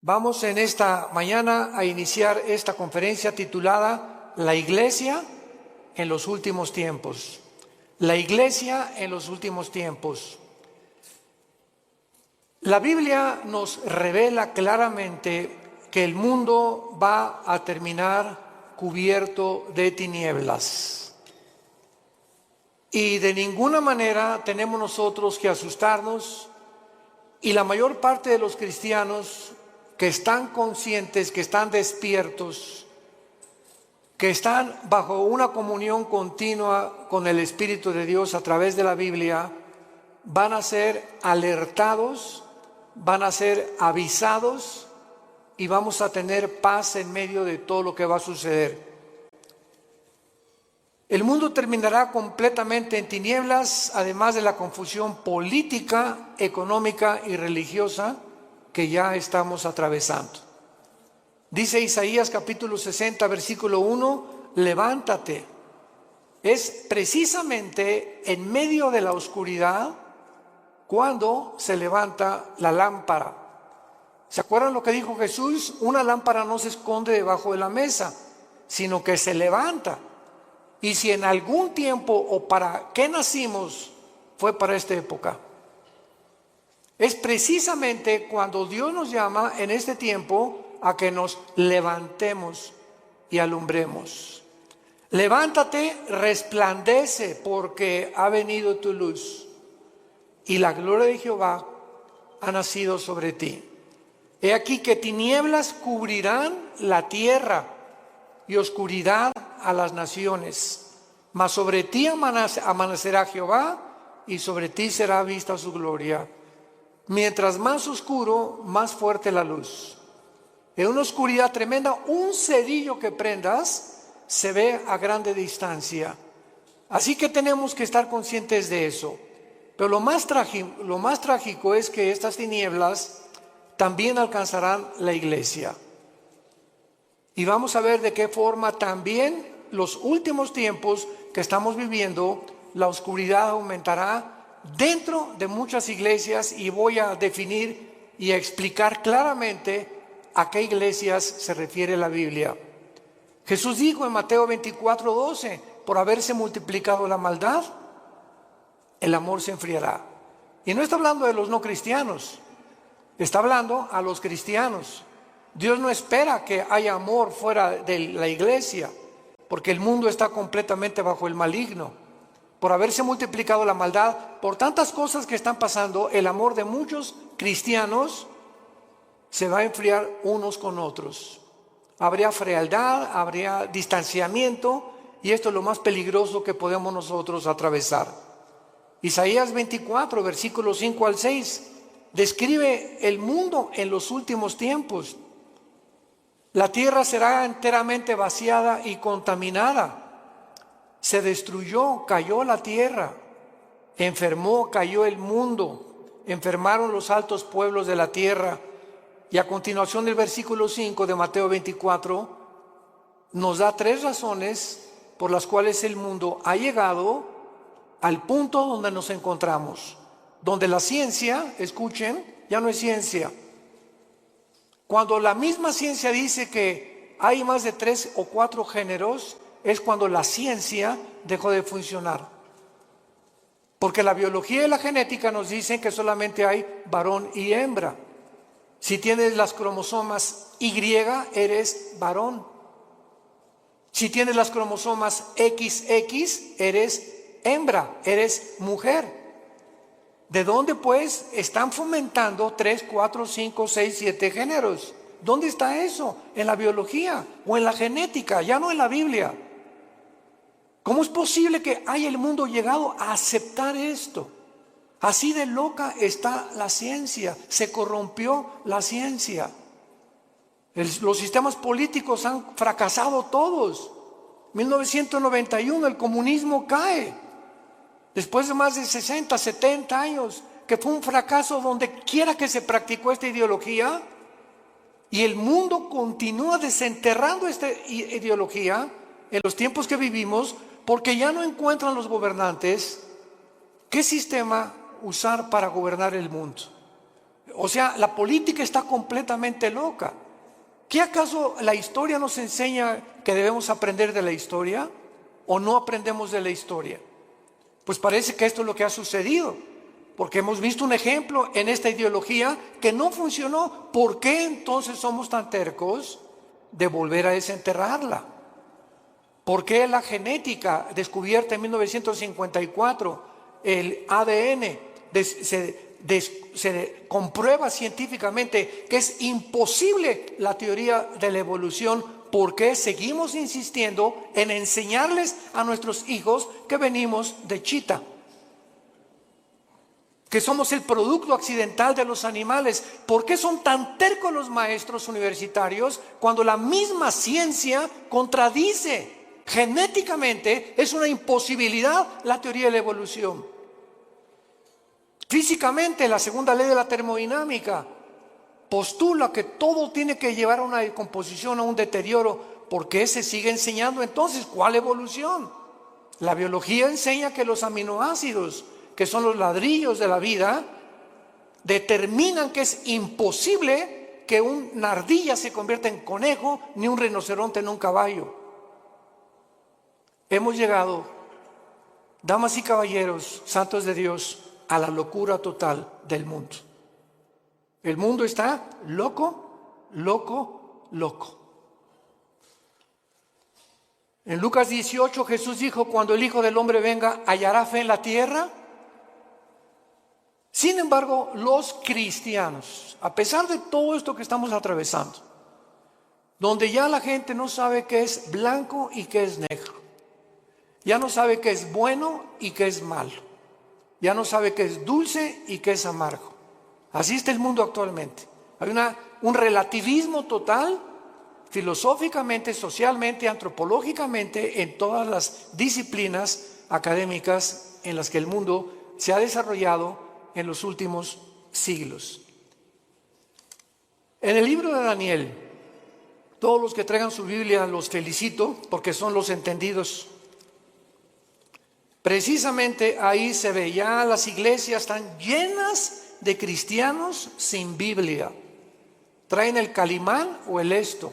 Vamos en esta mañana a iniciar esta conferencia titulada La Iglesia en los últimos tiempos. La Iglesia en los últimos tiempos. La Biblia nos revela claramente que el mundo va a terminar cubierto de tinieblas. Y de ninguna manera tenemos nosotros que asustarnos, y la mayor parte de los cristianos que están conscientes, que están despiertos, que están bajo una comunión continua con el Espíritu de Dios a través de la Biblia, van a ser alertados, van a ser avisados y vamos a tener paz en medio de todo lo que va a suceder. El mundo terminará completamente en tinieblas, además de la confusión política, económica y religiosa que ya estamos atravesando. Dice Isaías capítulo 60, versículo 1, levántate. Es precisamente en medio de la oscuridad cuando se levanta la lámpara. ¿Se acuerdan lo que dijo Jesús? Una lámpara no se esconde debajo de la mesa, sino que se levanta. Y si en algún tiempo o para qué nacimos fue para esta época. Es precisamente cuando Dios nos llama en este tiempo a que nos levantemos y alumbremos. Levántate, resplandece, porque ha venido tu luz y la gloria de Jehová ha nacido sobre ti. He aquí que tinieblas cubrirán la tierra y oscuridad a las naciones, mas sobre ti amanecerá Jehová y sobre ti será vista su gloria. Mientras más oscuro, más fuerte la luz. En una oscuridad tremenda, un cerillo que prendas se ve a grande distancia. Así que tenemos que estar conscientes de eso. Pero lo más trágico es que estas tinieblas también alcanzarán la iglesia. Y vamos a ver de qué forma también los últimos tiempos que estamos viviendo, la oscuridad aumentará dentro de muchas iglesias, y voy a definir y a explicar claramente a qué iglesias se refiere la Biblia. Jesús dijo en Mateo 24:12, por haberse multiplicado la maldad, el amor se enfriará. Y no está hablando de los no cristianos, está hablando a los cristianos. Dios no espera que haya amor fuera de la iglesia, porque el mundo está completamente bajo el maligno. Por haberse multiplicado la maldad, por tantas cosas que están pasando, el amor de muchos cristianos se va a enfriar unos con otros. Habría frialdad, habría distanciamiento, y esto es lo más peligroso que podemos nosotros atravesar. Isaías 24, versículos 5 al 6, describe el mundo en los últimos tiempos. La tierra será enteramente vaciada y contaminada. Se destruyó, cayó la tierra, enfermó, cayó el mundo, enfermaron los altos pueblos de la tierra. Y a continuación del versículo 5 de Mateo 24 nos da 3 razones por las cuales el mundo ha llegado al punto donde nos encontramos, donde la ciencia, escuchen, ya no es ciencia. Cuando la misma ciencia dice que hay más de 3 o 4 géneros, es cuando la ciencia dejó de funcionar. Porque la biología y la genética nos dicen que solamente hay varón y hembra. Si tienes las cromosomas Y, eres varón. Si tienes las cromosomas XX, eres hembra, eres mujer. ¿De dónde pues están fomentando 3, 4, 5, 6, 7 géneros? ¿Dónde está eso? En la biología o en la genética, ya no en la Biblia. ¿Cómo es posible que haya el mundo llegado a aceptar esto? Así de loca está la ciencia, se corrompió la ciencia. Los sistemas políticos han fracasado todos. 1991 el comunismo cae. Después de más de 60, 70 años, que fue un fracaso donde quiera que se practicó esta ideología, y el mundo continúa desenterrando esta ideología, en los tiempos que vivimos, porque ya no encuentran los gobernantes qué sistema usar para gobernar el mundo. O sea, la política está completamente loca. ¿Qué acaso la historia nos enseña que debemos aprender de la historia o no aprendemos de la historia? Pues parece que esto es lo que ha sucedido, porque hemos visto un ejemplo en esta ideología que no funcionó. ¿Por qué entonces somos tan tercos de volver a desenterrarla? ¿Por qué la genética descubierta en 1954, el ADN, se comprueba científicamente que es imposible la teoría de la evolución? ¿Por qué seguimos insistiendo en enseñarles a nuestros hijos que venimos de chita? Que somos el producto accidental de los animales. ¿Por qué son tan tercos los maestros universitarios cuando la misma ciencia contradice? Genéticamente es una imposibilidad la teoría de la evolución. Físicamente, la segunda ley de la termodinámica postula que todo tiene que llevar a una decomposición, a un deterioro. ¿Por qué se sigue enseñando entonces? ¿Cuál evolución? La biología enseña que los aminoácidos, que son los ladrillos de la vida, determinan que es imposible que una ardilla se convierta en conejo, ni un rinoceronte en un caballo. Hemos llegado, damas y caballeros, santos de Dios, a la locura total del mundo. El mundo está loco, loco, loco. En Lucas 18 Jesús dijo: cuando el Hijo del Hombre venga, ¿hallará fe en la tierra? Sin embargo, los cristianos, a pesar de todo esto que estamos atravesando, donde ya la gente no sabe qué es blanco y qué es negro, ya no sabe qué es bueno y qué es malo, ya no sabe qué es dulce y qué es amargo. Así está el mundo actualmente. Hay un relativismo total, filosóficamente, socialmente, antropológicamente, en todas las disciplinas académicas en las que el mundo se ha desarrollado en los últimos siglos. En el libro de Daniel, todos los que traigan su Biblia los felicito, porque son los entendidos. Precisamente ahí se ve, ya las iglesias están llenas de cristianos sin Biblia. Traen el Calimán o el Esto.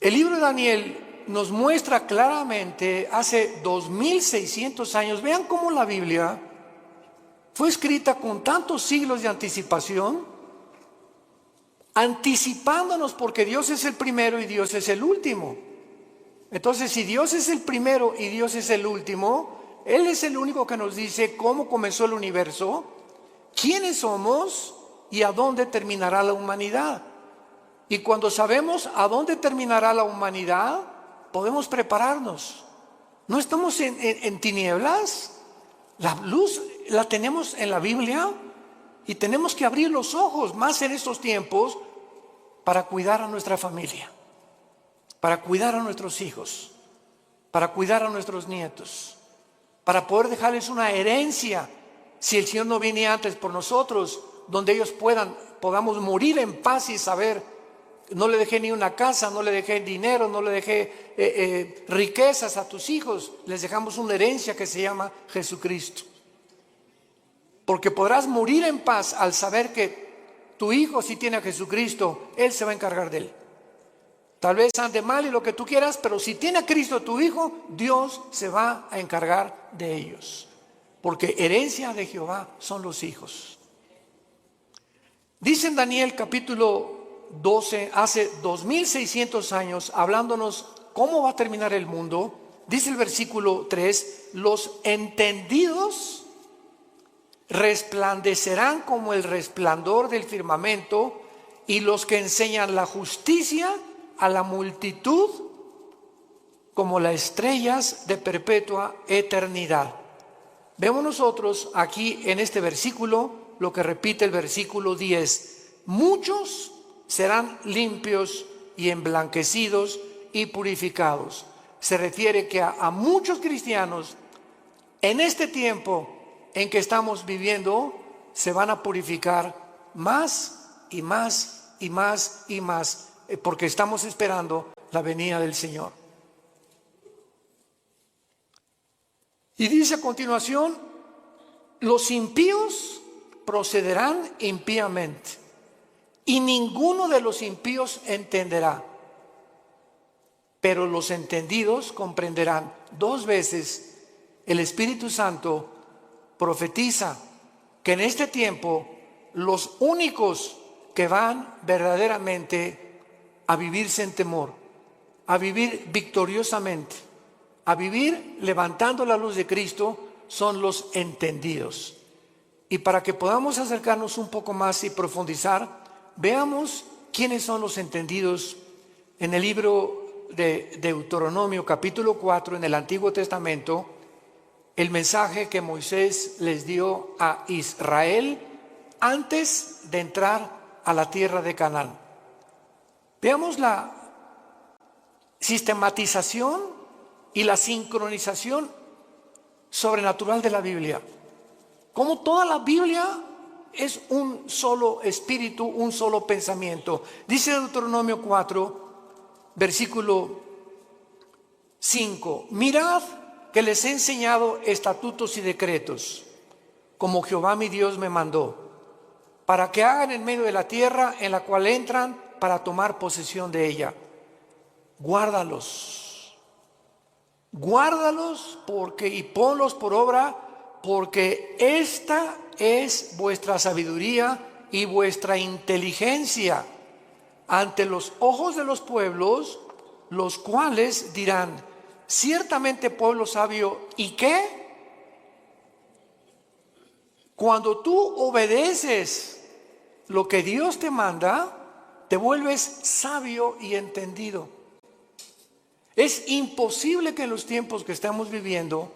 El libro de Daniel nos muestra claramente hace 2600 años. Vean cómo la Biblia fue escrita con tantos siglos de anticipación, anticipándonos, porque Dios es el primero y Dios es el último. Entonces, si Dios es el primero y Dios es el último, Él es el único que nos dice cómo comenzó el universo, quiénes somos y a dónde terminará la humanidad. Y cuando sabemos a dónde terminará la humanidad, podemos prepararnos. No estamos en tinieblas. La luz la tenemos en la Biblia y tenemos que abrir los ojos más en estos tiempos para cuidar a nuestra familia, para cuidar a nuestros hijos, para cuidar a nuestros nietos, para poder dejarles una herencia, si el Señor no viene antes por nosotros, donde ellos podamos morir en paz y saber: no le dejé ni una casa, no le dejé dinero, no le dejé riquezas a tus hijos, les dejamos una herencia que se llama Jesucristo. Porque podrás morir en paz al saber que tu hijo, si tiene a Jesucristo, Él se va a encargar de él. Tal vez ande mal y lo que tú quieras, pero si tiene a Cristo tu hijo, Dios se va a encargar de ellos. Porque herencia de Jehová son los hijos. Dice en Daniel capítulo 12, hace 2600 años, hablándonos cómo va a terminar el mundo, dice el versículo 3: los entendidos resplandecerán como el resplandor del firmamento, y los que enseñan la justicia a la multitud como las estrellas de perpetua eternidad. Vemos nosotros aquí en este versículo lo que repite el versículo 10: muchos serán limpios y emblanquecidos y purificados. Se refiere que a muchos cristianos en este tiempo en que estamos viviendo se van a purificar más y más y más y más porque estamos esperando la venida del Señor. Y dice a continuación, los impíos procederán impíamente, y ninguno de los impíos entenderá, pero los entendidos comprenderán. 2 veces el Espíritu Santo profetiza que en este tiempo los únicos que van verdaderamente a vivir sin temor, a vivir victoriosamente, a vivir levantando la luz de Cristo, son los entendidos. Y para que podamos acercarnos un poco más y profundizar, veamos quiénes son los entendidos en el libro de Deuteronomio capítulo 4 en el Antiguo Testamento. El mensaje que Moisés les dio a Israel antes de entrar a la tierra de Canaán. Veamos la sistematización y la sincronización sobrenatural de la Biblia. Como toda la Biblia es un solo espíritu, un solo pensamiento. Dice Deuteronomio 4, versículo 5: mirad que les he enseñado estatutos y decretos, como Jehová mi Dios me mandó, para que hagan en medio de la tierra en la cual entran para tomar posesión de ella. Guárdalos, y ponlos por obra, porque esta es vuestra sabiduría y vuestra inteligencia ante los ojos de los pueblos, los cuales dirán: ciertamente pueblo sabio. ¿Y qué? Cuando tú obedeces lo que Dios te manda, te vuelves sabio y entendido. Es imposible que en los tiempos que estamos viviendo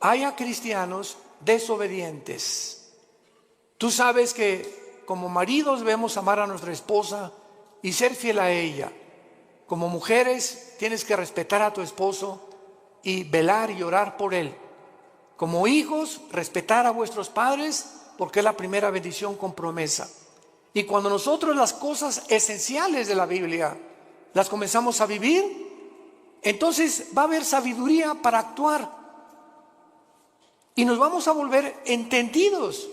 haya cristianos desobedientes. Tú sabes que como maridos debemos amar a nuestra esposa y ser fiel a ella. Como mujeres tienes que respetar a tu esposo y velar y orar por él. Como hijos, respetar a vuestros padres, porque es la primera bendición con promesa. Y cuando nosotros las cosas esenciales de la Biblia las comenzamos a vivir, entonces va a haber sabiduría para actuar y nos vamos a volver entendidos.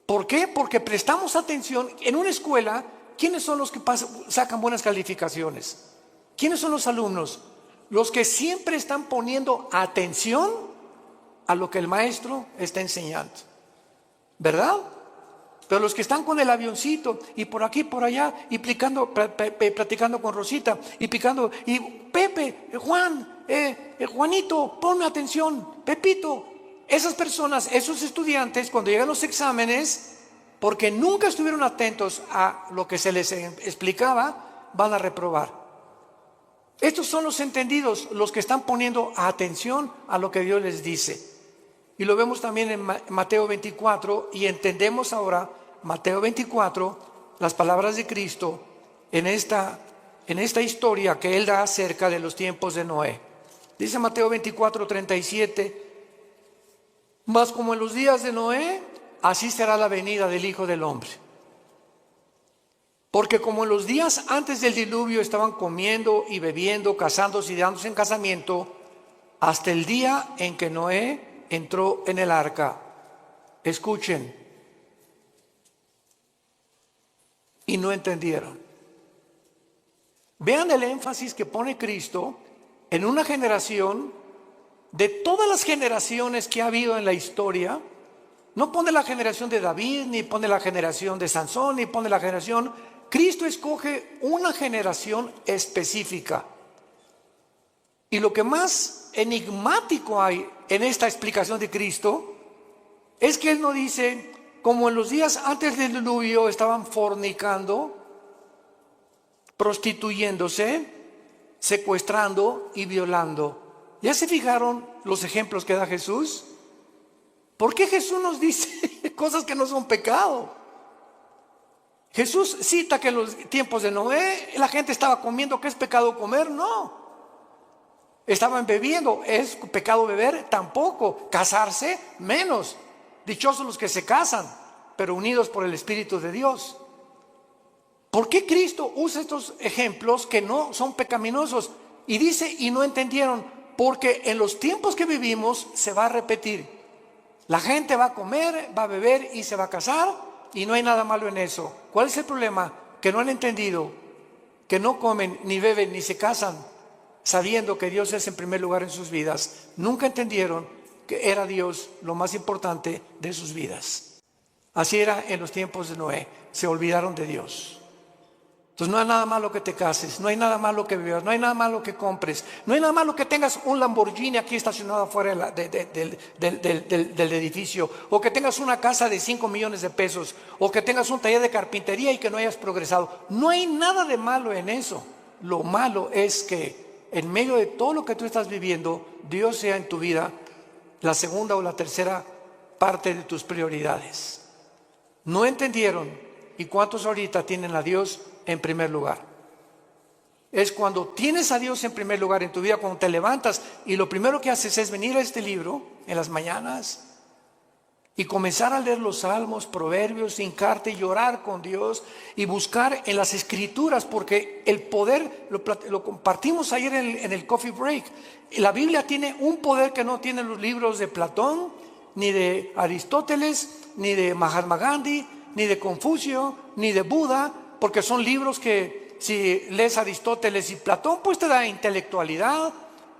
¿Por qué? Porque prestamos atención. En una escuela, ¿quiénes son los que sacan buenas calificaciones? ¿Quiénes son los alumnos? Los que siempre están poniendo atención a lo que el maestro está enseñando, ¿verdad? Pero los que están con el avioncito y por aquí, por allá, y platicando con Rosita, y picando, y Pepe, Juan, Juanito, ponme atención, Pepito. Esas personas, esos estudiantes, cuando llegan los exámenes, porque nunca estuvieron atentos a lo que se les explicaba, van a reprobar. Estos son los entendidos, los que están poniendo atención a lo que Dios les dice. Y lo vemos también en Mateo 24, y entendemos ahora Mateo 24, las palabras de Cristo en esta historia que Él da acerca de los tiempos de Noé. Dice Mateo 24, 37, mas como en los días de Noé, así será la venida del Hijo del Hombre. Porque como en los días antes del diluvio estaban comiendo y bebiendo, casándose y dándose en casamiento, hasta el día en que Noé entró en el arca. Escuchen. Y no entendieron. Vean el énfasis que pone Cristo en una generación. De todas las generaciones que ha habido en la historia, no pone la generación de David, ni pone la generación de Sansón, ni pone la generación. Cristo escoge una generación específica. Y lo que más enigmático hay en esta explicación de Cristo es que Él no dice, como en los días antes del diluvio estaban fornicando, prostituyéndose, secuestrando y violando. ¿Ya se fijaron los ejemplos que da Jesús? ¿Por qué Jesús nos dice cosas que no son pecado? Jesús cita que en los tiempos de Noé la gente estaba comiendo. ¿Qué es pecado comer? No. Estaban bebiendo. ¿Es pecado beber? Tampoco. Casarse, menos. Dichosos los que se casan, pero unidos por el Espíritu de Dios. ¿Por qué Cristo usa estos ejemplos que no son pecaminosos? Y dice, y no entendieron, porque en los tiempos que vivimos se va a repetir. La gente va a comer, va a beber y se va a casar, y no hay nada malo en eso. ¿Cuál es el problema? Que no han entendido que no comen, ni beben, ni se casan, sabiendo que Dios es en primer lugar en sus vidas. Nunca entendieron que era Dios lo más importante de sus vidas. Así era en los tiempos de Noé. Se olvidaron de Dios. Entonces no hay nada malo que te cases, no hay nada malo que vivas, no hay nada malo que compres, no hay nada malo que tengas un Lamborghini aquí estacionado afuera del edificio, o que tengas una casa de 5 millones de pesos, o que tengas un taller de carpintería y que no hayas progresado. No hay nada de malo en eso. Lo malo es que en medio de todo lo que tú estás viviendo, Dios sea en tu vida la segunda o la tercera parte de tus prioridades. No entendieron. ¿Y cuántos ahorita tienen a Dios en primer lugar? Es cuando tienes a Dios en primer lugar en tu vida, cuando te levantas y lo primero que haces es venir a este libro en las mañanas y comenzar a leer los salmos, proverbios, hincarte y llorar con Dios y buscar en las escrituras, porque el poder, lo compartimos ayer en el coffee break, la Biblia tiene un poder que no tienen los libros de Platón, ni de Aristóteles, ni de Mahatma Gandhi, ni de Confucio, ni de Buda, porque son libros que si lees Aristóteles y Platón, pues te da intelectualidad,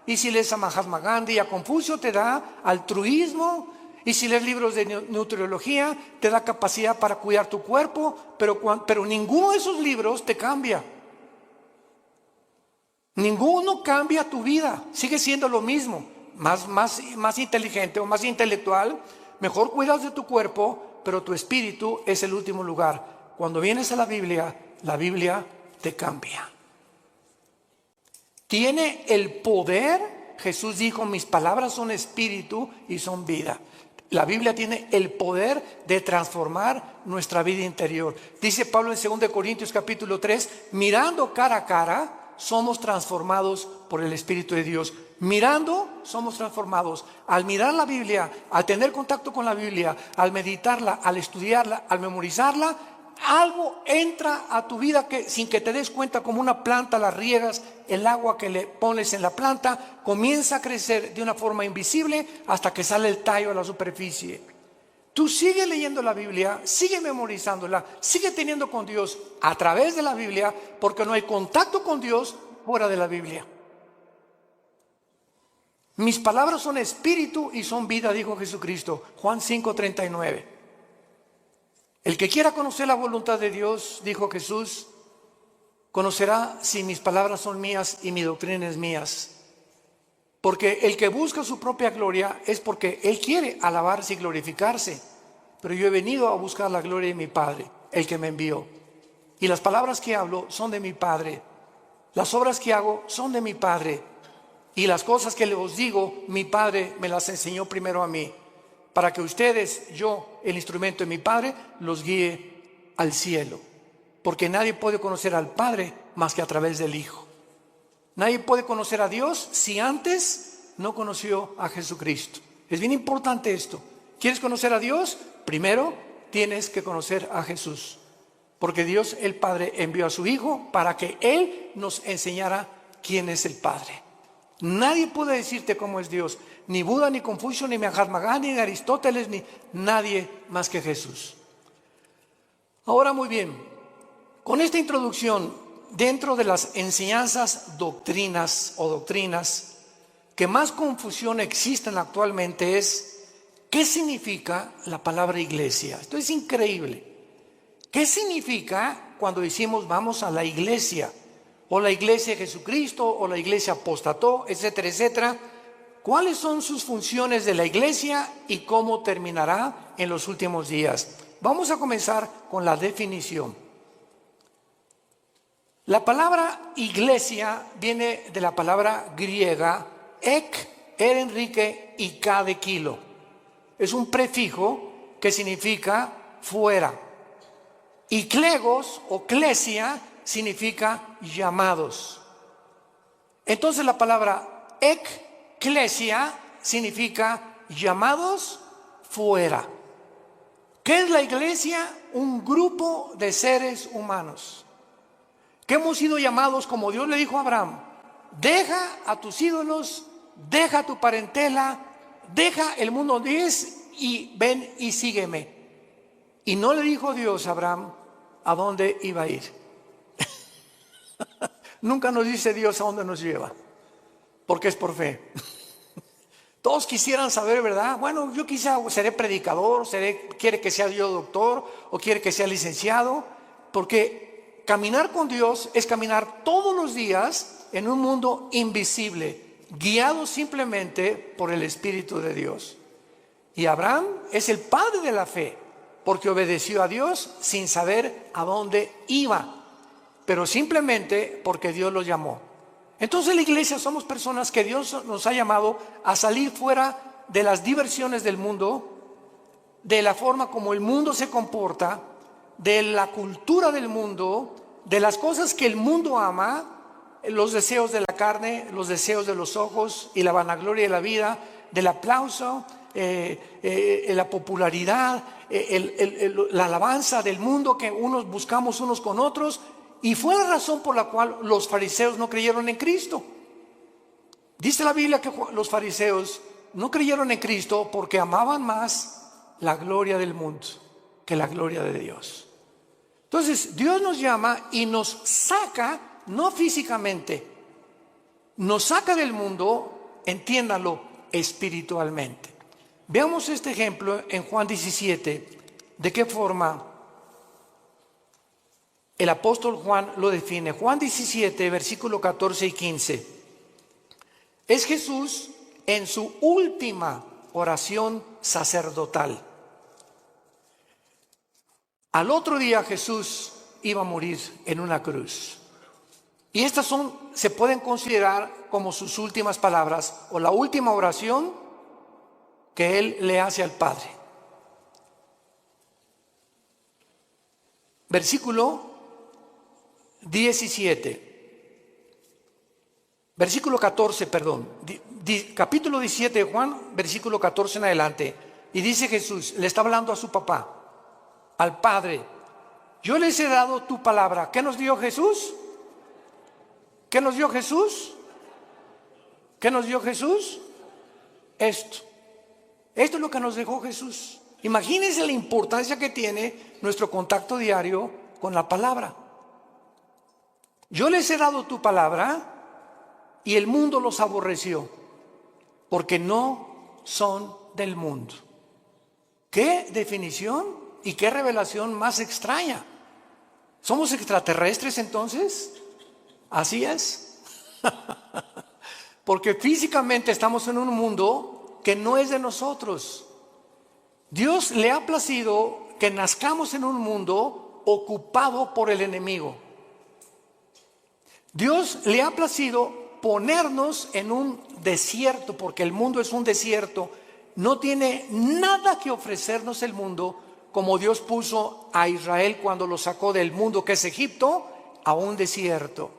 y si lees a Mahatma Gandhi y a Confucio te da altruismo, y si lees libros de nutriología te da capacidad para cuidar tu cuerpo, pero ninguno de esos libros te cambia. Ninguno cambia tu vida, sigue siendo lo mismo, más inteligente o más intelectual, mejor cuidas de tu cuerpo, pero tu espíritu es el último lugar. Cuando vienes a la Biblia te cambia. Tiene el poder, Jesús dijo, mis palabras son espíritu y son vida. La Biblia tiene el poder de transformar nuestra vida interior. Dice Pablo en 2 Corintios capítulo 3, mirando cara a cara, somos transformados por el Espíritu de Dios. Mirando, somos transformados. Al mirar la Biblia, al tener contacto con la Biblia, al meditarla, al estudiarla, al memorizarla, algo entra a tu vida que sin que te des cuenta, como una planta, la riegas, el agua que le pones en la planta comienza a crecer de una forma invisible hasta que sale el tallo a la superficie. Tú sigue leyendo la Biblia, sigue memorizándola, sigue teniendo con Dios a través de la Biblia, porque no hay contacto con Dios fuera de la Biblia. Mis palabras son espíritu y son vida, dijo Jesucristo, Juan 5:39. El que quiera conocer la voluntad de Dios, dijo Jesús, conocerá si mis palabras son mías y mi doctrina es mías. Porque el que busca su propia gloria es porque él quiere alabarse y glorificarse. Pero yo he venido a buscar la gloria de mi Padre, el que me envió. Y las palabras que hablo son de mi Padre. Las obras que hago son de mi Padre. Y las cosas que les digo, mi Padre me las enseñó primero a mí. Para que ustedes, yo, el instrumento de mi Padre, los guíe al cielo. Porque nadie puede conocer al Padre más que a través del Hijo. Nadie puede conocer a Dios si antes no conoció a Jesucristo. Es bien importante esto. ¿Quieres conocer a Dios? Primero tienes que conocer a Jesús. Porque Dios el Padre envió a su Hijo para que Él nos enseñara quién es el Padre. Nadie puede decirte cómo es Dios. Ni Buda, ni Confucio, ni Mahatma Gandhi, ni Aristóteles, ni nadie más que Jesús. Ahora muy bien, con esta introducción, dentro de las enseñanzas doctrinas que más confusión existen actualmente es ¿qué significa la palabra iglesia? Esto es increíble. ¿Qué significa cuando decimos vamos a la iglesia? O la iglesia de Jesucristo, o la iglesia apostató, etcétera, etcétera. ¿Cuáles son sus funciones de la iglesia y cómo terminará en los últimos días? Vamos a comenzar con la definición. La palabra iglesia viene de la palabra griega ek, Enrique y K de kilo. Es un prefijo que significa fuera. Y clegos o clesia significa llamados. Entonces la palabra eclesia significa llamados fuera. ¿Qué es la iglesia? Un grupo de seres humanos. Que hemos sido llamados, como Dios le dijo a Abraham: deja a tus ídolos, deja tu parentela, deja el mundo donde es y ven y sígueme. Y no le dijo Dios a Abraham a dónde iba a ir. Nunca nos dice Dios a dónde nos lleva, porque es por fe. Todos quisieran saber, ¿verdad? Bueno, yo quizá seré predicador, quiere que sea yo doctor o quiere que sea licenciado, porque caminar con Dios es caminar todos los días en un mundo invisible, guiado simplemente por el Espíritu de Dios. Y Abraham es el padre de la fe, porque obedeció a Dios sin saber a dónde iba, pero simplemente porque Dios lo llamó. Entonces la iglesia somos personas que Dios nos ha llamado a salir fuera de las diversiones del mundo, de la forma como el mundo se comporta, de la cultura del mundo, de las cosas que el mundo ama, los deseos de la carne, los deseos de los ojos y la vanagloria de la vida, del aplauso, la popularidad, la alabanza del mundo que unos buscamos unos con otros. Y fue la razón por la cual los fariseos no creyeron en Cristo. Dice la Biblia que los fariseos no creyeron en Cristo porque amaban más la gloria del mundo que la gloria de Dios. Entonces Dios nos llama y nos saca, no físicamente, nos saca del mundo, entiéndalo, espiritualmente. Veamos este ejemplo en Juan 17, de qué forma el apóstol Juan lo define. Juan 17, versículo 14 y 15. Es Jesús en su última oración sacerdotal. Al otro día Jesús iba a morir en una cruz. Y estas se pueden considerar como sus últimas palabras o la última oración que él le hace al Padre. Versículo 14, capítulo 17 de Juan, versículo 14 en adelante. Y dice Jesús, le está hablando a su papá, al Padre: yo les he dado tu palabra. ¿Qué nos dio Jesús? ¿Qué nos dio Jesús? ¿Qué nos dio Jesús? Esto es lo que nos dejó Jesús. Imagínense la importancia que tiene nuestro contacto diario con la palabra. Yo les he dado tu palabra y el mundo los aborreció, porque no son del mundo. ¿Qué definición y qué revelación más extraña? ¿Somos extraterrestres entonces? Así es. Porque físicamente estamos en un mundo que no es de nosotros. Dios le ha placido que nazcamos en un mundo ocupado por el enemigo. Dios le ha placido ponernos en un desierto, porque el mundo es un desierto. No tiene nada que ofrecernos el mundo, como Dios puso a Israel cuando lo sacó del mundo que es Egipto a un desierto.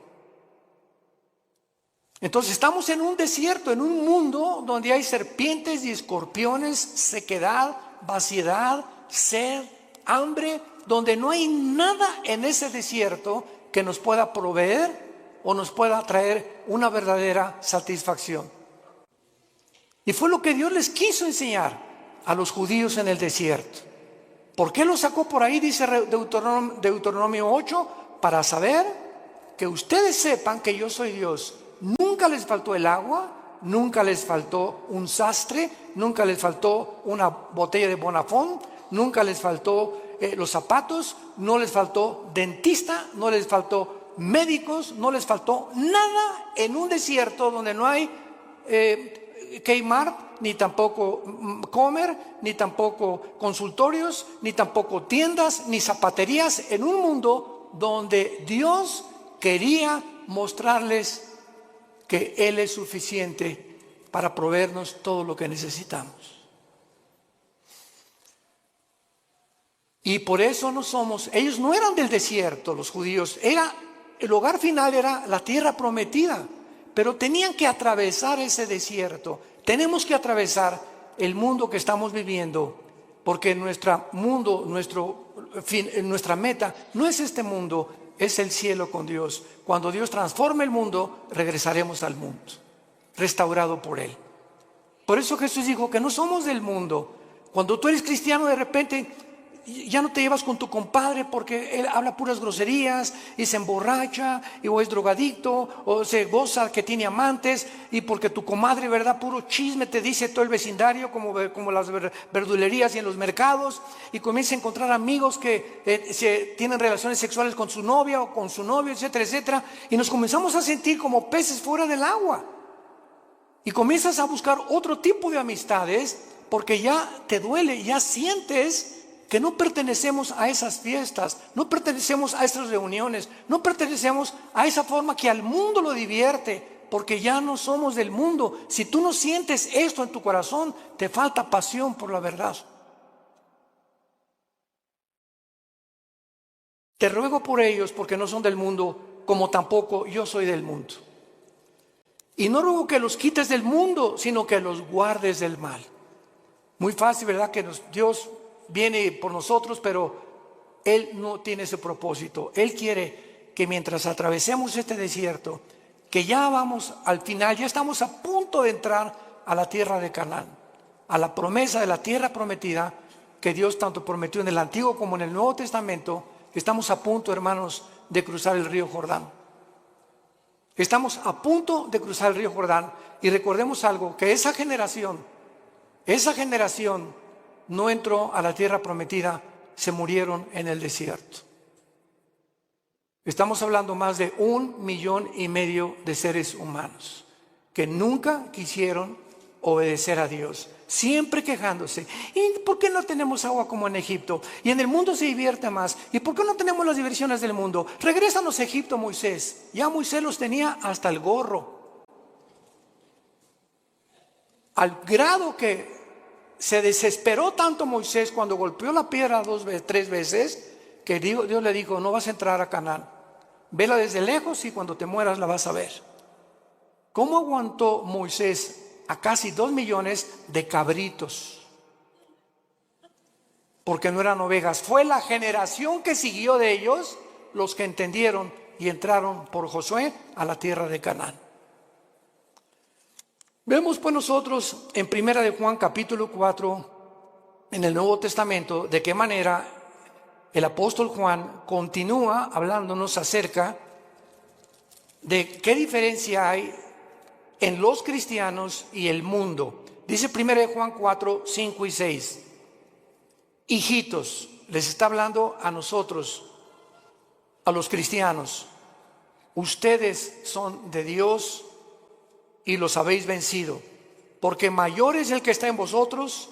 Entonces estamos en un desierto, en un mundo donde hay serpientes y escorpiones, sequedad, vaciedad, sed, hambre, donde no hay nada en ese desierto que nos pueda proveer o nos pueda traer una verdadera satisfacción. Y fue lo que Dios les quiso enseñar a los judíos en el desierto. ¿Por qué los sacó por ahí? Dice Deuteronomio 8, para saber que ustedes sepan que yo soy Dios. Nunca les faltó el agua, nunca les faltó un sastre, nunca les faltó una botella de Bonafón, nunca les faltó los zapatos, no les faltó dentista, no les faltó médicos, no les faltó nada en un desierto donde no hay Kmart, ni tampoco Comer, ni tampoco consultorios, ni tampoco tiendas, ni zapaterías, en un mundo donde Dios quería mostrarles que Él es suficiente para proveernos todo lo que necesitamos. Y por eso ellos no eran del desierto, los judíos, el hogar final era la tierra prometida, pero tenían que atravesar ese desierto. Tenemos que atravesar el mundo que estamos viviendo, porque nuestra meta no es este mundo. es el cielo con Dios. Cuando Dios transforme el mundo, regresaremos al mundo, restaurado por Él. Por eso Jesús dijo que no somos del mundo. Cuando tú eres cristiano, de repente ya no te llevas con tu compadre porque él habla puras groserías y se emborracha o es drogadicto o se goza que tiene amantes, y porque tu comadre, ¿verdad?, puro chisme te dice todo el vecindario, como las verdulerías y en los mercados, y comienza a encontrar amigos que tienen relaciones sexuales con su novia o con su novio, etcétera, etcétera, y nos comenzamos a sentir como peces fuera del agua, y comienzas a buscar otro tipo de amistades porque ya te duele, ya sientes que no pertenecemos a esas fiestas, no pertenecemos a esas reuniones, no pertenecemos a esa forma que al mundo lo divierte, porque ya no somos del mundo. Si tú no sientes esto en tu corazón, te falta pasión por la verdad. Te ruego por ellos, porque no son del mundo, como tampoco yo soy del mundo. Y no ruego que los quites del mundo, sino que los guardes del mal. Muy fácil, ¿verdad?, que Dios viene por nosotros, pero Él no tiene ese propósito. Él quiere que mientras atravesemos este desierto, que ya vamos al final, ya estamos a punto de entrar a la tierra de Canaán, a la promesa de la tierra prometida que Dios tanto prometió en el Antiguo como en el Nuevo Testamento. Estamos a punto, hermanos, de cruzar el río Jordán. Estamos a punto de cruzar el río Jordán, y recordemos algo, que esa generación no entró a la tierra prometida, se murieron en el desierto. Estamos hablando más de 1,5 millones de seres humanos que nunca quisieron obedecer a Dios, siempre quejándose. ¿Y por qué no tenemos agua como en Egipto? Y en el mundo se divierte más. ¿Y por qué no tenemos las diversiones del mundo? Regrésanos a Egipto, Moisés. Ya Moisés los tenía hasta el gorro, al grado que se desesperó tanto Moisés cuando golpeó la piedra 3 veces, que Dios le dijo: no vas a entrar a Canaán, vela desde lejos y cuando te mueras la vas a ver. ¿Cómo aguantó Moisés a casi 2 millones de cabritos? Porque no eran ovejas. Fue la generación que siguió de ellos los que entendieron y entraron por Josué a la tierra de Canaán. Vemos pues nosotros en 1 de Juan capítulo 4, en el Nuevo Testamento, de qué manera el apóstol Juan continúa hablándonos acerca de qué diferencia hay en los cristianos y el mundo. Dice 1 de Juan 4, 5 y 6. Hijitos, les está hablando a nosotros, a los cristianos. Ustedes son de Dios y los habéis vencido, porque mayor es el que está en vosotros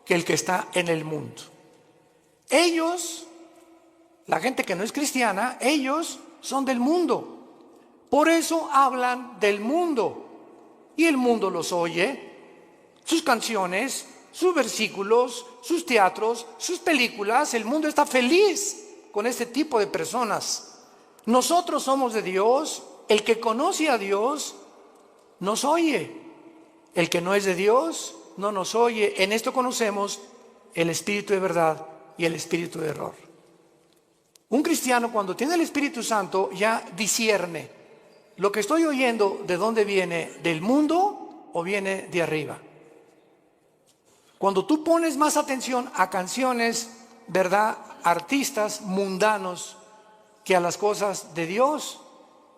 que el que está en el mundo. Ellos, la gente que no es cristiana, ellos son del mundo. Por eso hablan del mundo. Y el mundo los oye, sus canciones, sus versículos, sus teatros, sus películas. El mundo está feliz con este tipo de personas. Nosotros somos de Dios. El que conoce a Dios nos oye. El que no es de Dios no nos oye. En esto conocemos el espíritu de verdad y el espíritu de error. Un cristiano, cuando tiene el Espíritu Santo, ya discierne: lo que estoy oyendo, ¿de dónde viene? ¿Del mundo o viene de arriba? Cuando tú pones más atención a canciones, ¿verdad?, artistas mundanos, que a las cosas de Dios,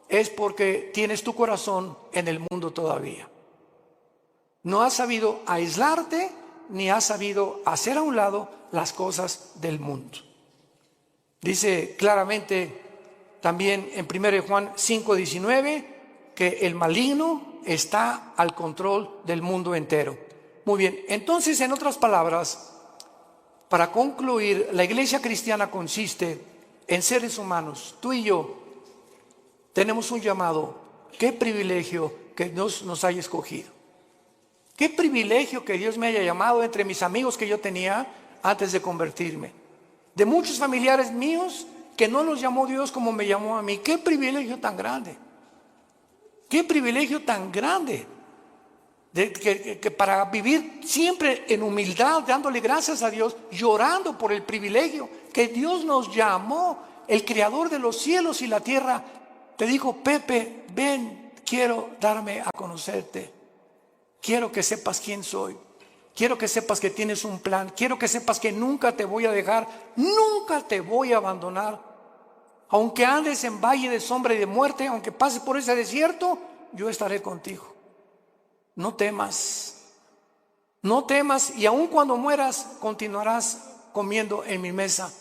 es porque tienes tu corazón en el mundo todavía. No has sabido aislarte, ni has sabido hacer a un lado las cosas del mundo. Dice claramente también en 1 Juan 5:19 que el maligno está al control del mundo entero. Muy bien, entonces, en otras palabras, para concluir, la iglesia cristiana consiste en seres humanos. Tú y yo tenemos un llamado. Qué privilegio que Dios nos haya escogido. Qué privilegio que Dios me haya llamado entre mis amigos que yo tenía antes de convertirme. De muchos familiares míos que no los llamó Dios como me llamó a mí. Qué privilegio tan grande. Qué privilegio tan grande. Que para vivir siempre en humildad, dándole gracias a Dios, llorando por el privilegio que Dios nos llamó, el creador de los cielos y la tierra, te dijo: Pepe, ven, quiero darme a conocerte. Quiero que sepas quién soy. Quiero que sepas que tienes un plan. Quiero que sepas que nunca te voy a dejar, nunca te voy a abandonar. Aunque andes en valle de sombra y de muerte, aunque pases por ese desierto, yo estaré contigo. No temas. No temas, y aun cuando mueras, continuarás comiendo en mi mesa.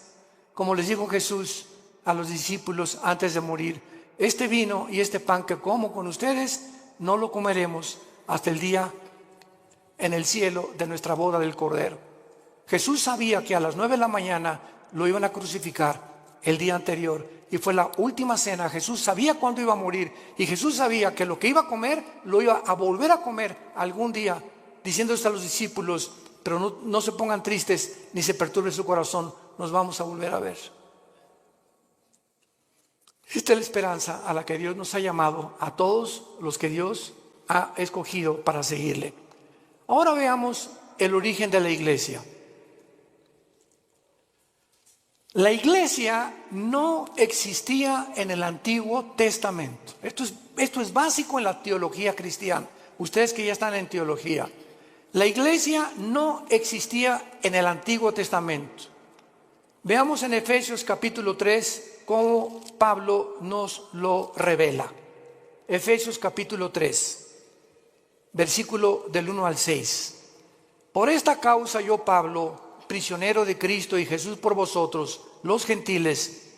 Como les dijo Jesús a los discípulos antes de morir: este vino y este pan que como con ustedes, no lo comeremos hasta el día en el cielo de nuestra boda del Cordero. Jesús sabía que a las 9 de la mañana lo iban a crucificar el día anterior, y fue la última cena. Jesús sabía cuándo iba a morir, y Jesús sabía que lo que iba a comer lo iba a volver a comer algún día, diciendo esto a los discípulos: pero no se pongan tristes ni se perturbe su corazón, nos vamos a volver a ver. Esta es la esperanza a la que Dios nos ha llamado a todos los que Dios ha escogido para seguirle. Ahora veamos el origen de la iglesia. La iglesia no existía en el Antiguo Testamento. Esto es básico en la teología cristiana. Ustedes que ya están en teología. La iglesia no existía en el Antiguo Testamento. Veamos en Efesios capítulo 3 cómo Pablo nos lo revela. Efesios capítulo 3, versículo del 1 al 6. Por esta causa yo, Pablo, prisionero de Cristo y Jesús por vosotros, los gentiles,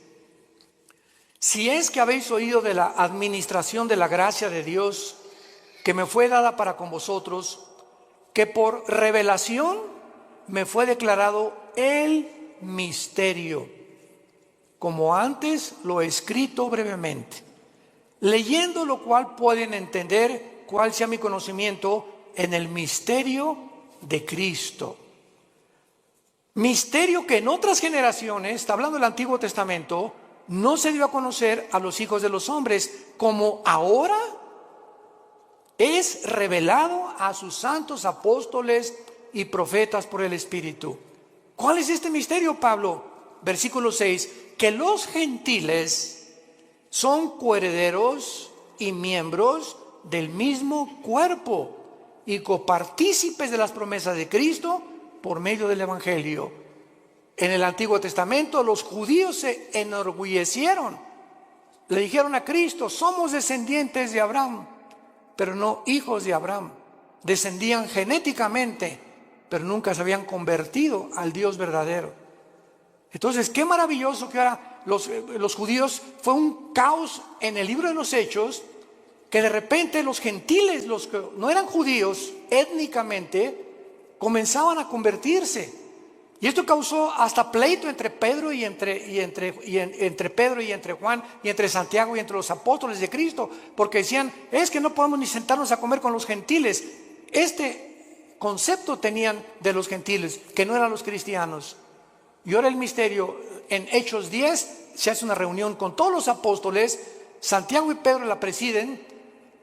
si es que habéis oído de la administración de la gracia de Dios que me fue dada para con vosotros, que por revelación me fue declarado el misterio, como antes lo he escrito brevemente, leyendo lo cual pueden entender cuál sea mi conocimiento en el misterio de Cristo. Misterio que en otras generaciones, está hablando del Antiguo Testamento, no se dio a conocer a los hijos de los hombres, como ahora es revelado a sus santos apóstoles y profetas por el Espíritu. ¿Cuál es este misterio, Pablo? Versículo 6, que los gentiles son coherederos y miembros del mismo cuerpo y copartícipes de las promesas de Cristo por medio del Evangelio. En el Antiguo Testamento los judíos se enorgullecieron. Le dijeron a Cristo: somos descendientes de Abraham, pero no hijos de Abraham. Descendían genéticamente, pero nunca se habían convertido al Dios verdadero. Entonces, qué maravilloso que ahora los judíos, fue un caos en el libro de los Hechos, que de repente los gentiles, los que no eran judíos étnicamente, comenzaban a convertirse. Y esto causó hasta pleito entre Pedro y entre Pedro y entre Juan y entre Santiago y entre los apóstoles de Cristo, porque decían: es que no podemos ni sentarnos a comer con los gentiles. Este concepto tenían de los gentiles, que no eran los cristianos. Y ahora el misterio, en Hechos 10 se hace una reunión con todos los apóstoles, Santiago y Pedro la presiden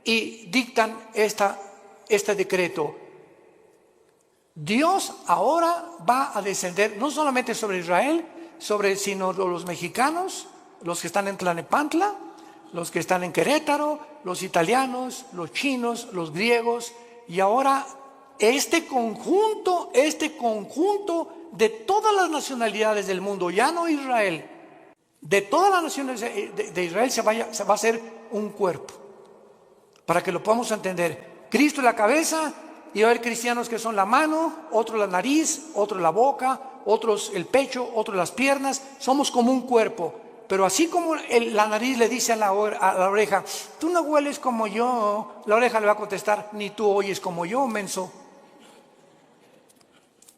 y dictan este decreto. Dios ahora va a descender no solamente sobre Israel, sino los mexicanos, los que están en Tlalnepantla, los que están en Querétaro, los italianos, los chinos, los griegos, y ahora este conjunto de todas las nacionalidades del mundo, ya no Israel, de todas las naciones de Israel se va a hacer un cuerpo, para que lo podamos entender. Cristo es la cabeza, y va a haber cristianos que son la mano, otros la nariz, otros la boca, otros el pecho, otros las piernas. Somos como un cuerpo. Pero así como la nariz le dice a la oreja: tú no hueles como yo, la oreja le va a contestar: ni tú oyes como yo, menso.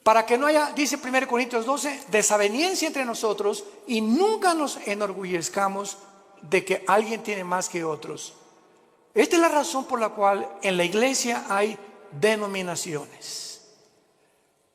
Para que no haya, dice 1 Corintios 12, desaveniencia entre nosotros, y nunca nos enorgullezcamos de que alguien tiene más que otros. Esta es la razón por la cual en la iglesia hay denominaciones: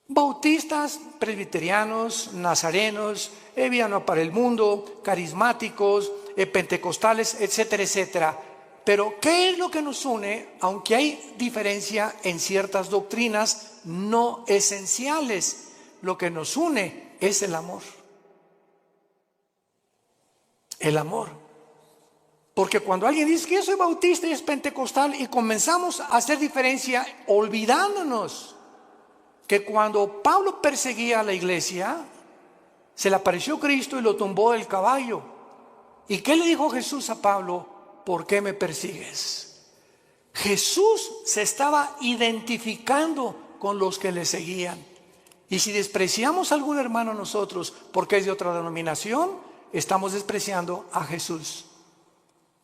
bautistas, presbiterianos, nazarenos, Viano para el Mundo, carismáticos, pentecostales, etcétera, etcétera. Pero ¿qué es lo que nos une? Aunque hay diferencia en ciertas doctrinas no esenciales, lo que nos une es el amor. El amor. Porque cuando alguien dice que yo soy bautista y es pentecostal y comenzamos a hacer diferencia olvidándonos que cuando Pablo perseguía a la iglesia, se le apareció Cristo y lo tumbó del caballo. ¿Y qué le dijo Jesús a Pablo? ¿Por qué me persigues? Jesús se estaba identificando con los que le seguían. Y si despreciamos a algún hermano nosotros porque es de otra denominación, estamos despreciando a Jesús.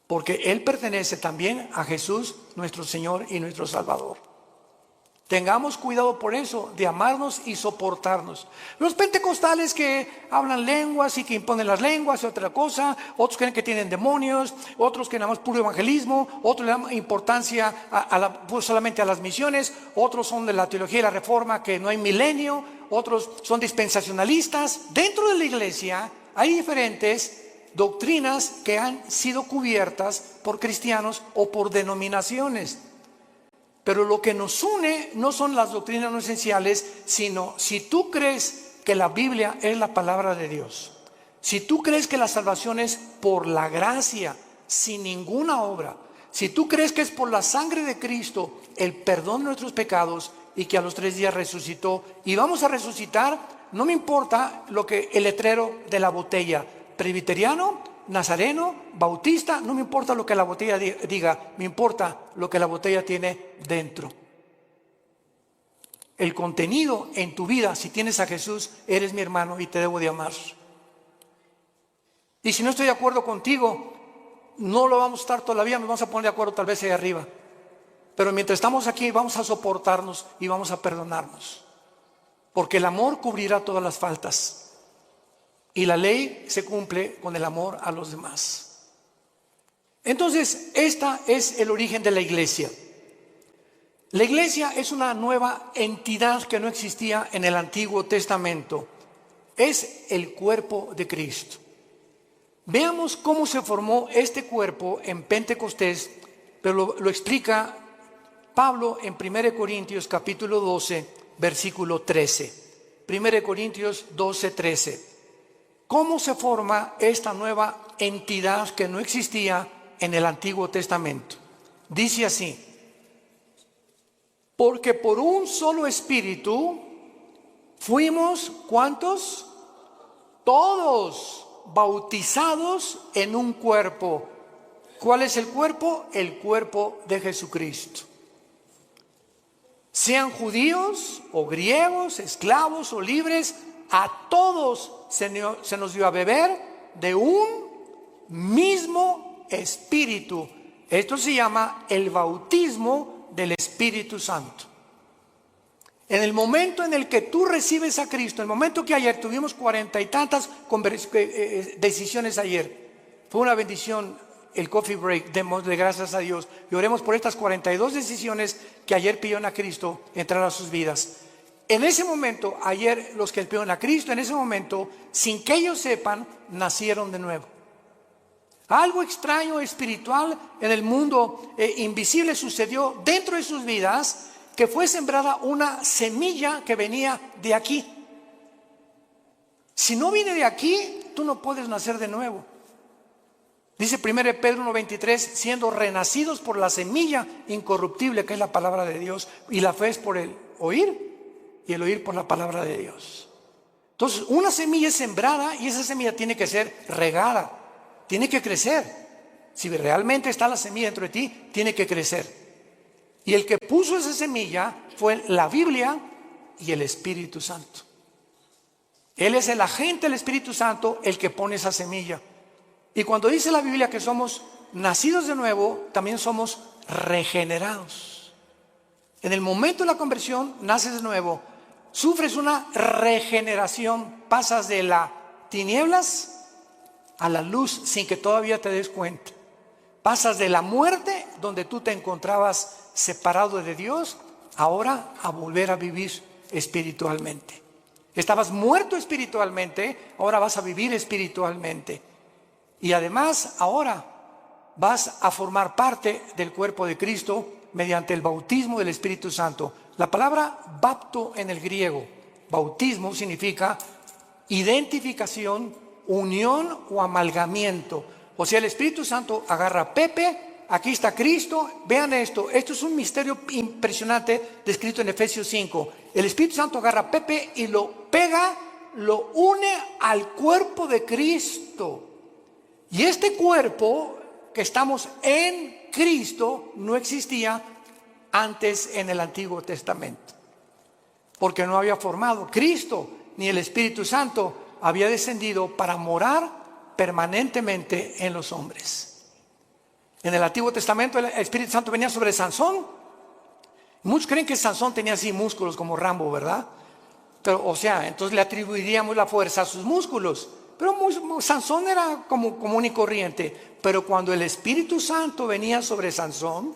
Porque Él pertenece también a Jesús, nuestro Señor y nuestro Salvador. Tengamos cuidado por eso, de amarnos y soportarnos. Los pentecostales que hablan lenguas y que imponen las lenguas y otra cosa, otros creen que tienen demonios, otros que nada más puro evangelismo, otros le dan importancia pues solamente a las misiones, otros son de la teología y la reforma, que no hay milenio, otros son dispensacionalistas. Dentro de la iglesia hay diferentes doctrinas que han sido cubiertas por cristianos o por denominaciones. Pero lo que nos une no son las doctrinas no esenciales, sino si tú crees que la Biblia es la palabra de Dios, si tú crees que la salvación es por la gracia, sin ninguna obra, si tú crees que es por la sangre de Cristo el perdón de nuestros pecados y que a los 3 días resucitó y vamos a resucitar, no me importa lo que el letrero de la botella, presbiteriano, nazareno, bautista, no me importa lo que la botella diga, me importa lo que la botella tiene dentro. El contenido en tu vida, si tienes a Jesús, eres mi hermano y te debo de amar. Y si no estoy de acuerdo contigo, no lo vamos a estar todavía, nos vamos a poner de acuerdo tal vez ahí arriba. Pero mientras estamos aquí vamos a soportarnos y vamos a perdonarnos. Porque el amor cubrirá todas las faltas. Y la ley se cumple con el amor a los demás. Entonces, este es el origen de la iglesia. La iglesia es una nueva entidad que no existía en el Antiguo Testamento. Es el cuerpo de Cristo. Veamos cómo se formó este cuerpo en Pentecostés, pero lo explica Pablo en 1 Corintios capítulo 12, versículo 13. 1 Corintios 12, 13. ¿Cómo se forma esta nueva entidad que no existía en el Antiguo Testamento? Dice así: porque por un solo espíritu fuimos, ¿cuántos? Todos bautizados en un cuerpo. ¿Cuál es el cuerpo? El cuerpo de Jesucristo. Sean judíos o griegos, esclavos o libres, a todos se nos dio a beber de un mismo espíritu. Esto se llama el bautismo del Espíritu Santo. En el momento en el que tú recibes a Cristo, el momento que ayer tuvimos 40 y tantas decisiones ayer, fue una bendición el coffee break, démosle gracias a Dios y oremos por estas 42 decisiones que ayer pidieron a Cristo entrar a sus vidas. En ese momento, ayer los que pidieron a Cristo, en ese momento, sin que ellos sepan, nacieron de nuevo. Algo extraño, espiritual, en el mundo invisible sucedió dentro de sus vidas, que fue sembrada una semilla que venía de aquí. Si no viene de aquí, tú no puedes nacer de nuevo. Dice 1 Pedro 1:23, siendo renacidos por la semilla incorruptible que es la palabra de Dios, y la fe es por el oír y el oír por la palabra de Dios. Entonces una semilla es sembrada y esa semilla tiene que ser regada, tiene que crecer. Si realmente está la semilla dentro de ti, tiene que crecer. Y el que puso esa semilla fue la Biblia y el Espíritu Santo. Él es el agente del Espíritu Santo el que pone esa semilla. Y cuando dice la Biblia que somos nacidos de nuevo, también somos regenerados. En el momento de la conversión, naces de nuevo, sufres una regeneración, pasas de las tinieblas a la luz sin que todavía te des cuenta. Pasas de la muerte, donde tú te encontrabas separado de Dios, ahora a volver a vivir espiritualmente. Estabas muerto espiritualmente, ahora vas a vivir espiritualmente. Y además ahora vas a formar parte del cuerpo de Cristo mediante el bautismo del Espíritu Santo. La palabra bapto en el griego, bautismo, significa identificación unión o amalgamiento. O sea, el Espíritu Santo agarra a Pepe, aquí está Cristo, vean esto es un misterio impresionante descrito en Efesios 5. El Espíritu Santo agarra a Pepe y lo pega, lo une al cuerpo de Cristo. Y este cuerpo que estamos en Cristo no existía antes en el Antiguo Testamento, porque no había formado. Cristo ni el Espíritu Santo había descendido para morar permanentemente en los hombres. En el Antiguo Testamento el Espíritu Santo venía sobre Sansón. Muchos creen que Sansón tenía así músculos como Rambo, ¿verdad? Pero, o sea, entonces le atribuiríamos la fuerza a sus músculos. Pero Sansón era como común y corriente. Pero cuando el Espíritu Santo venía sobre Sansón,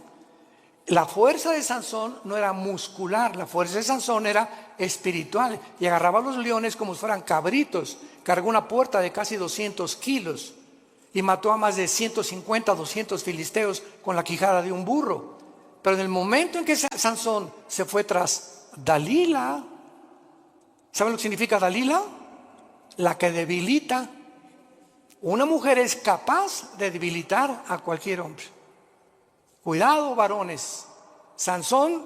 la fuerza de Sansón no era muscular, la fuerza de Sansón era espiritual. Y agarraba a los leones como si fueran cabritos. Cargó una puerta de casi 200 kilos y mató a más de 150, 200 filisteos con la quijada de un burro. Pero en el momento en que Sansón se fue tras Dalila, ¿saben lo que significa Dalila? La que debilita. Una mujer es capaz de debilitar a cualquier hombre. Cuidado, varones. Sansón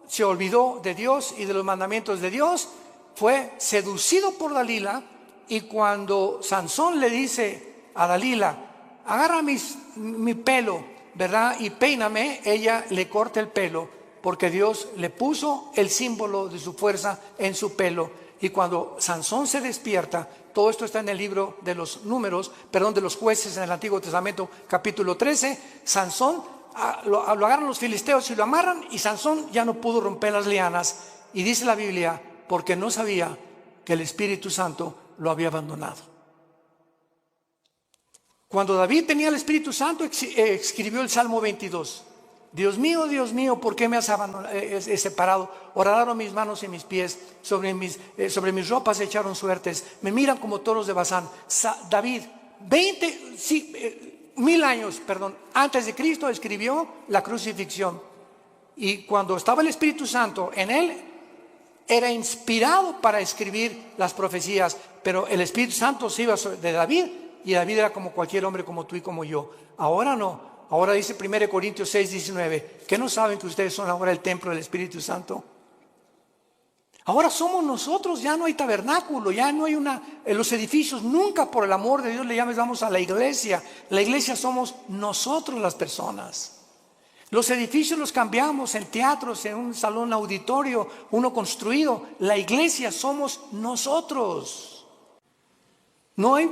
se olvidó de Dios y de los mandamientos de Dios, fue seducido por Dalila, y cuando Sansón le dice a Dalila, agarra mi pelo, ¿verdad? Y peíname, ella le corta el pelo, porque Dios le puso el símbolo de su fuerza en su pelo. Y cuando Sansón se despierta, todo esto está en el libro de los números, de los jueces en el Antiguo Testamento, capítulo 13, Sansón lo agarran los filisteos y lo amarran, y Sansón ya no pudo romper las lianas, y dice la Biblia, porque no sabía que el Espíritu Santo lo había abandonado. Cuando David tenía el Espíritu Santo, escribió el Salmo 22. Dios mío, ¿por qué me has separado? Horadaron mis manos y mis pies, sobre mis ropas se echaron suertes, me miran como toros de Basán. David, 1000 años antes de Cristo, escribió la crucifixión. Y cuando estaba el Espíritu Santo en él, era inspirado para escribir las profecías, pero el Espíritu Santo se iba de David, y David era como cualquier hombre, como tú y como yo. Ahora no. Ahora dice 1 Corintios 6:19, ¿qué no saben que ustedes son ahora el templo del Espíritu Santo? Ahora somos nosotros, ya no hay tabernáculo, ya no hay en los edificios, nunca, por el amor de Dios, le llamamos a la iglesia. La iglesia somos nosotros las personas. Los edificios los cambiamos en teatros, en un salón auditorio, uno construido. La iglesia somos nosotros. No hay,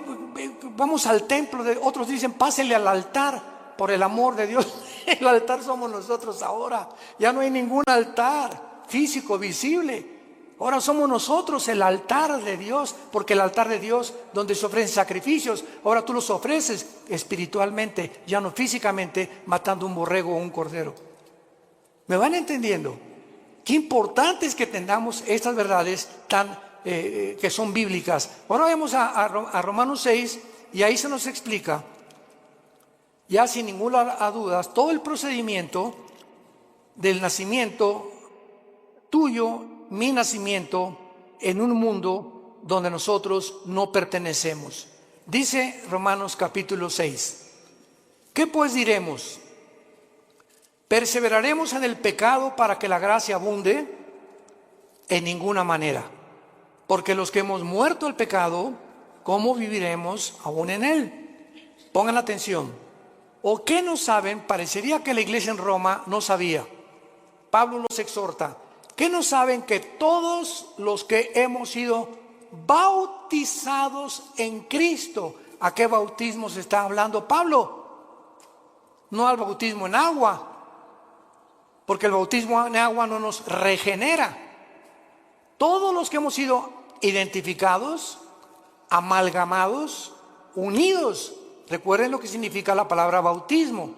vamos al templo, otros dicen pásenle al altar, por el amor de Dios. El altar somos nosotros ahora. Ya no hay ningún altar físico, visible. Ahora somos nosotros el altar de Dios, porque el altar de Dios donde se ofrecen sacrificios, ahora tú los ofreces espiritualmente, ya no físicamente, matando un borrego o un cordero. ¿Me van entendiendo? Qué importante es que tengamos estas verdades que son bíblicas. Ahora vamos a Romanos 6, y ahí se nos explica, ya sin ninguna duda, todo el procedimiento del nacimiento tuyo, mi nacimiento, en un mundo donde nosotros no pertenecemos. Dice Romanos capítulo 6, ¿qué pues diremos? ¿Perseveraremos en el pecado para que la gracia abunde? En ninguna manera, porque los que hemos muerto al pecado, ¿cómo viviremos aún en él? Pongan atención. ¿O qué no saben? Parecería que la iglesia en Roma no sabía. Pablo los exhorta. ¿Qué no saben que todos los que hemos sido bautizados en Cristo? ¿A qué bautismo se está hablando Pablo? No al bautismo en agua, porque el bautismo en agua no nos regenera. Todos los que hemos sido identificados, amalgamados, unidos. Recuerden lo que significa la palabra bautismo.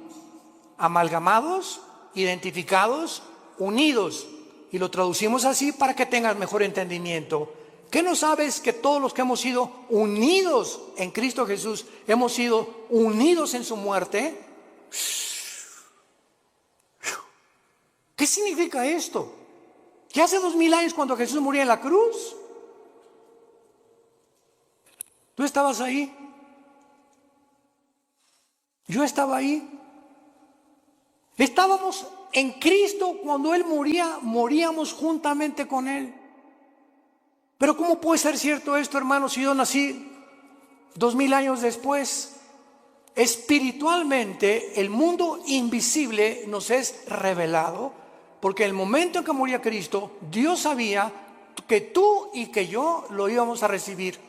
Amalgamados, identificados, unidos. Y lo traducimos así para que tengas mejor entendimiento. ¿Qué no sabes? Que todos los que hemos sido unidos en Cristo Jesús, hemos sido unidos en su muerte. ¿Qué significa esto? Que hace 2000 años, cuando Jesús murió en la cruz, ¿Tú estabas ahí? Yo estaba ahí. Estábamos en Cristo cuando Él moría, moríamos juntamente con Él. Pero ¿cómo puede ser cierto esto, hermanos, si yo nací 2000 años después? Espiritualmente, el mundo invisible nos es revelado, porque en el momento en que moría Cristo, Dios sabía que tú y que yo lo íbamos a recibir.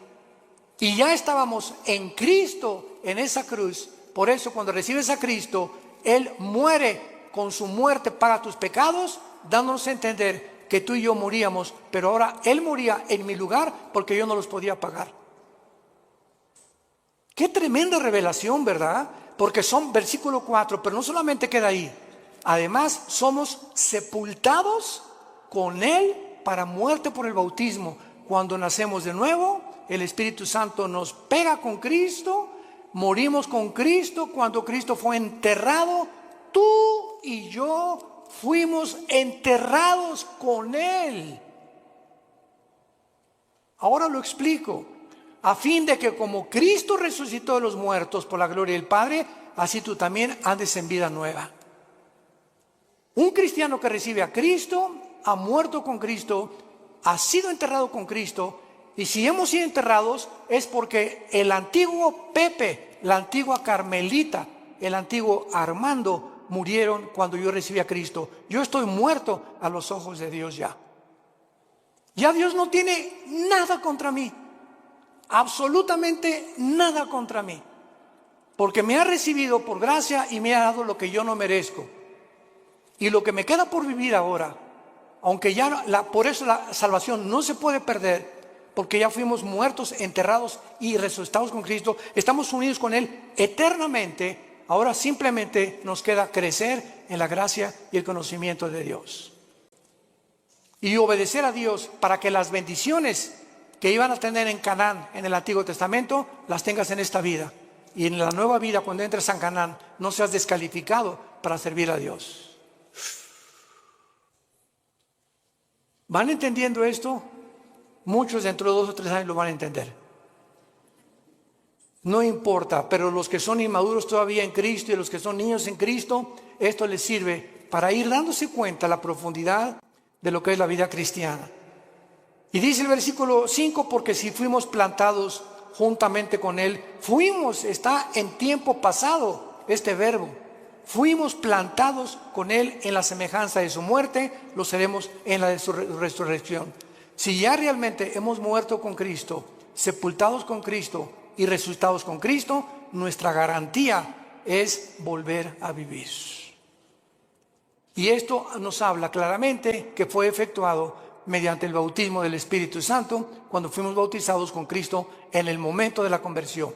Y ya estábamos en Cristo, en esa cruz. Por eso cuando recibes a Cristo, Él muere, con su muerte paga tus pecados, dándonos a entender que tú y yo moríamos, pero ahora Él moría en mi lugar porque yo no los podía pagar. Qué tremenda revelación, ¿verdad? Porque son versículo 4, pero no solamente queda ahí. Además, somos sepultados con Él para muerte por el bautismo. Cuando nacemos de nuevo, el Espíritu Santo nos pega con Cristo, morimos con Cristo. Cuando Cristo fue enterrado, tú y yo fuimos enterrados con Él. Ahora lo explico. A fin de que como Cristo resucitó de los muertos por la gloria del Padre, así tú también andes en vida nueva. Un cristiano que recibe a Cristo, ha muerto con Cristo, ha sido enterrado con Cristo, y si hemos sido enterrados es porque el antiguo Pepe, la antigua Carmelita, el antiguo Armando murieron cuando yo recibí a Cristo. Yo estoy muerto a los ojos de Dios ya. Ya Dios no tiene nada contra mí. Absolutamente nada contra mí, porque me ha recibido por gracia y me ha dado lo que yo no merezco. Y lo que me queda por vivir ahora, aunque ya por eso la salvación no se puede perder, porque ya fuimos muertos, enterrados y resucitados con Cristo, estamos unidos con Él eternamente. Ahora simplemente nos queda crecer en la gracia y el conocimiento de Dios y obedecer a Dios para que las bendiciones que iban a tener en Canaán en el Antiguo Testamento, las tengas en esta vida. Y en la nueva vida, cuando entres a Canaán, no seas descalificado para servir a Dios. ¿Van entendiendo esto? Muchos dentro de 2 o 3 años lo van a entender. No importa, pero los que son inmaduros todavía en Cristo y los que son niños en Cristo, esto les sirve para ir dándose cuenta la profundidad de lo que es la vida cristiana. Y dice el versículo 5, porque si fuimos plantados juntamente con Él, está en tiempo pasado este verbo, fuimos plantados con Él en la semejanza de su muerte, lo seremos en la de su resurrección. Si ya realmente hemos muerto con Cristo, sepultados con Cristo y resucitados con Cristo, nuestra garantía es volver a vivir. Y esto nos habla claramente que fue efectuado mediante el bautismo del Espíritu Santo, cuando fuimos bautizados con Cristo en el momento de la conversión.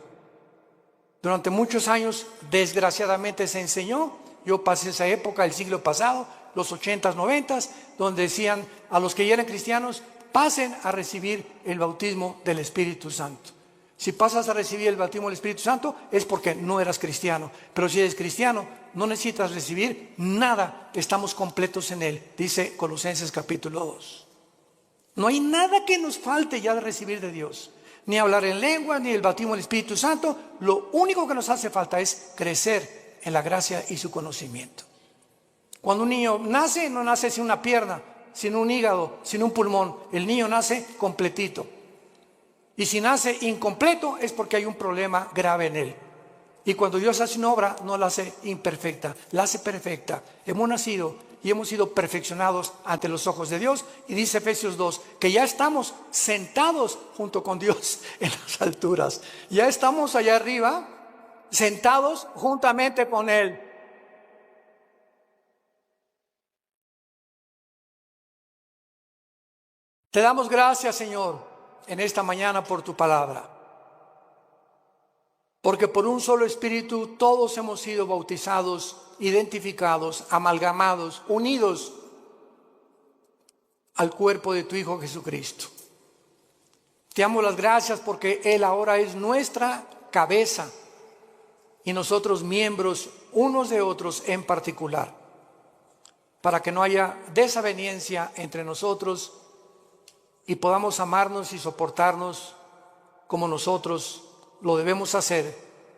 Durante muchos años, desgraciadamente, se enseñó, yo pasé esa época, el siglo pasado, los 80s, 90s, donde decían a los que ya eran cristianos, pasen a recibir el bautismo del Espíritu Santo. Si pasas a recibir el bautismo del Espíritu Santo es porque no eras cristiano, pero si eres cristiano no necesitas recibir nada, estamos completos en Él, dice Colosenses capítulo 2. No hay nada que nos falte ya de recibir de Dios, ni hablar en lengua, ni el bautismo del Espíritu Santo. Lo único que nos hace falta es crecer en la gracia y su conocimiento. Cuando un niño nace, no nace sin una pierna, sin un hígado, sin un pulmón. El niño nace completito. Y si nace incompleto es porque hay un problema grave en él. Y cuando Dios hace una obra, no la hace imperfecta, la hace perfecta. Hemos nacido y hemos sido perfeccionados ante los ojos de Dios. Y dice Efesios 2, que ya estamos sentados junto con Dios en las alturas. Ya estamos allá arriba, sentados juntamente con Él. Te damos gracias, Señor, en esta mañana por tu palabra. Porque por un solo Espíritu todos hemos sido bautizados, identificados, amalgamados, unidos al cuerpo de tu Hijo Jesucristo. Te damos las gracias porque Él ahora es nuestra cabeza y nosotros miembros unos de otros en particular, para que no haya desaveniencia entre nosotros y podamos amarnos y soportarnos como nosotros lo debemos hacer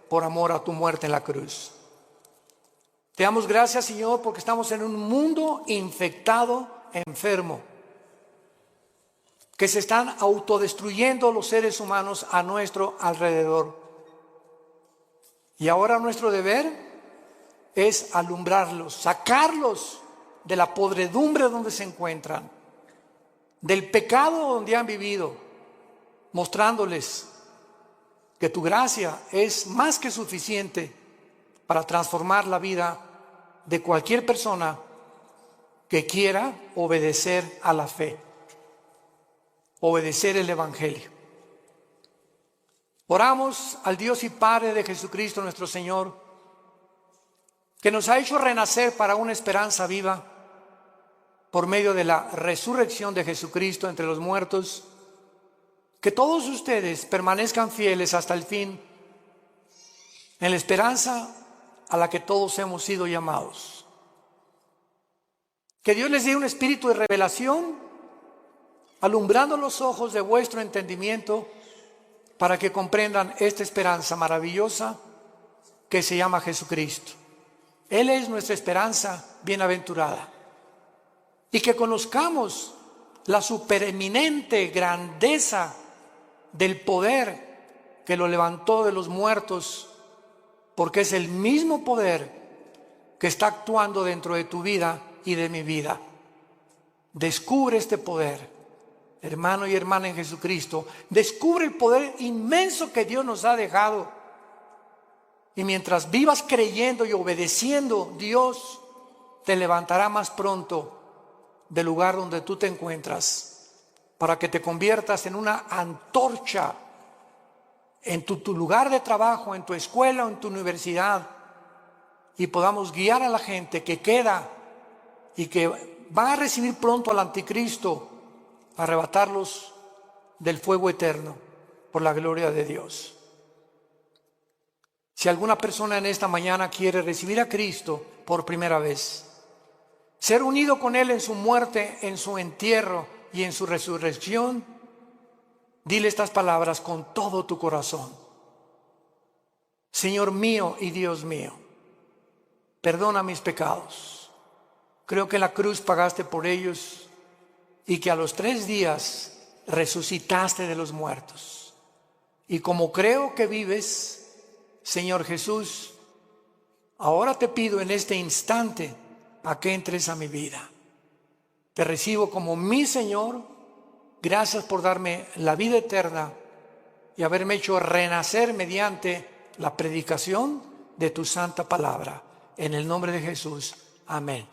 por amor a tu muerte en la cruz. Te damos gracias, Señor, porque estamos en un mundo infectado, enfermo, que se están autodestruyendo los seres humanos a nuestro alrededor. Y ahora nuestro deber es alumbrarlos, sacarlos de la podredumbre donde se encuentran, del pecado donde han vivido, mostrándoles que tu gracia es más que suficiente para transformar la vida de cualquier persona que quiera obedecer a la fe, obedecer el Evangelio. Oramos al Dios y Padre de Jesucristo nuestro Señor, que nos ha hecho renacer para una esperanza viva por medio de la resurrección de Jesucristo entre los muertos. Que todos ustedes permanezcan fieles hasta el fin en la esperanza a la que todos hemos sido llamados. Que Dios les dé un espíritu de revelación, alumbrando los ojos de vuestro entendimiento, para que comprendan esta esperanza maravillosa que se llama Jesucristo. Él es nuestra esperanza bienaventurada. Y que conozcamos la supereminente grandeza del poder que lo levantó de los muertos, porque es el mismo poder que está actuando dentro de tu vida y de mi vida. Descubre este poder, hermano y hermana en Jesucristo. Descubre el poder inmenso que Dios nos ha dejado. Y mientras vivas creyendo y obedeciendo, Dios te levantará más pronto del lugar donde tú te encuentras, para que te conviertas en una antorcha en tu lugar de trabajo, en tu escuela o en tu universidad, y podamos guiar a la gente que queda y que va a recibir pronto al anticristo, arrebatarlos del fuego eterno por la gloria de Dios. Si alguna persona en esta mañana quiere recibir a Cristo por primera vez, ser unido con Él en su muerte, en su entierro y en su resurrección, dile estas palabras con todo tu corazón. Señor mío y Dios mío, perdona mis pecados. Creo que en la cruz pagaste por ellos y que a los 3 días resucitaste de los muertos. Y como creo que vives, Señor Jesús, ahora te pido en este instante a que entres a mi vida. Te recibo como mi Señor. Gracias por darme la vida eterna y haberme hecho renacer mediante la predicación de tu santa palabra. En el nombre de Jesús. Amén.